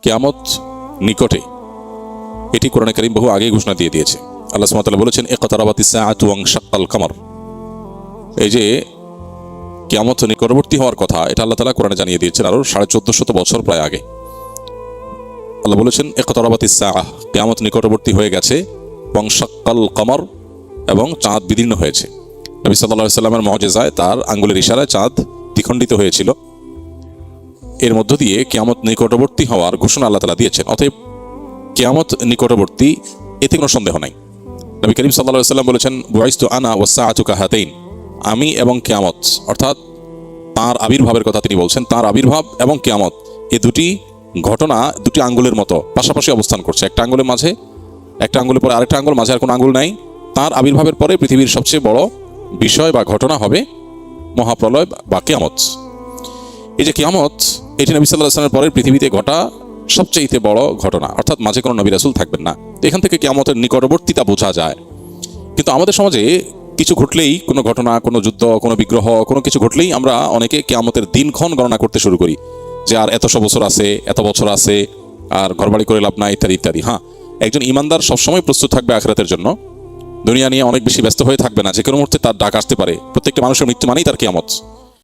কিয়ামত নিকটে, এটি কোরআনে কারীম বহু আগে ঘোষণা দিয়ে দিয়েছে। আল্লাহ সুবহানাহু ওয়া তাআলা বলেছেন ইকতারাবাতিস সাআতু ওয়ানশাক্কাল কমর। এই যে কিয়ামত নিকটবর্তী হওয়ার কথা, এটা আল্লাহ তাআলা কোরআনে জানিয়ে দিয়েছেন আরো 1450 বছর প্রায় আগে। আল্লাহ বলেছেন ইকতারাবাতিস সাআহ, কিয়ামত নিকটবর্তী হয়ে গেছে, ওয়ানশাক্কাল কমর, এবং চাঁদ বিদীর্ণ হয়েছে। নবী সাল্লাল্লাহু আলাইহি ওয়াসাল্লামের মুজিজায় তার আঙ্গুলের ইশারায় চাঁদ দ্বিখণ্ডিত হয়েছিল। এর মধ্য দিয়ে কিয়ামত নিকটবর্তী হওয়ার ঘোষণা আল্লাহ তাআলা দিয়েছেন। অতএব কিয়ামত নিকটবর্তী, এতে কোনো সন্দেহ নাই। নবী করিম সাল্লাল্লাহু আলাইহি ওয়াসাল্লাম বলেছেন বুইসতু আনা ওয়াস সাআতু কাহাতাইন, আমি এবং কিয়ামত, অর্থাৎ তার আবির্ভাবের কথা তিনি বলছেন। তার আবির্ভাব এবং কিয়ামত এই দুটি ঘটনা দুটি আঙ্গুলের মতো পাশাপাশি অবস্থান করছে। একটা আঙ্গুলের মাঝে, একটা আঙ্গুলের পরে আরেকটা আঙ্গুল, মাঝে আর কোনো আঙ্গুল নাই। তার আবির্ভাবের পরে পৃথিবীর সবচেয়ে বড় বিষয় বা ঘটনা হবে মহাপ্রলয় বা কিয়ামত। এই যে কিয়ামত, এটি নবী সাল্লাল্লাহু আলাইহি ওয়াসাল্লামের পরে পৃথিবীতে ঘটা সবচেয়ে বড় ঘটনা, অর্থাৎ মাঝে কোনো নবী রাসূল থাকবেন না। এখান থেকে কিয়ামতের নিকটবর্তীতা বোঝা যায়। কিন্তু আমাদের সমাজে কিছু ঘটলেই, কোনো ঘটনা, কোনো যুদ্ধ, কোনো বিগ্রহ, কোনো কিছু ঘটলেই আমরা অনেকে কিয়ামতের দিনক্ষণ গণনা করতে শুরু করি, যে আর এত বছর আছে, এত বছর আছে, আর ঘরবাড়ি করে লাভ নাই, ইত্যাদি ইত্যাদি। হ্যাঁ, একজন ইমানদার সবসময় প্রস্তুত থাকবে আখিরাতের জন্য, দুনিয়া নিয়ে অনেক বেশি ব্যস্ত হয়ে থাকবে না। যে কোনো মুহূর্তে তার ডাক আসতে পারে। প্রত্যেকটা মানুষের মৃত্যু মানেই তার কিয়ামত।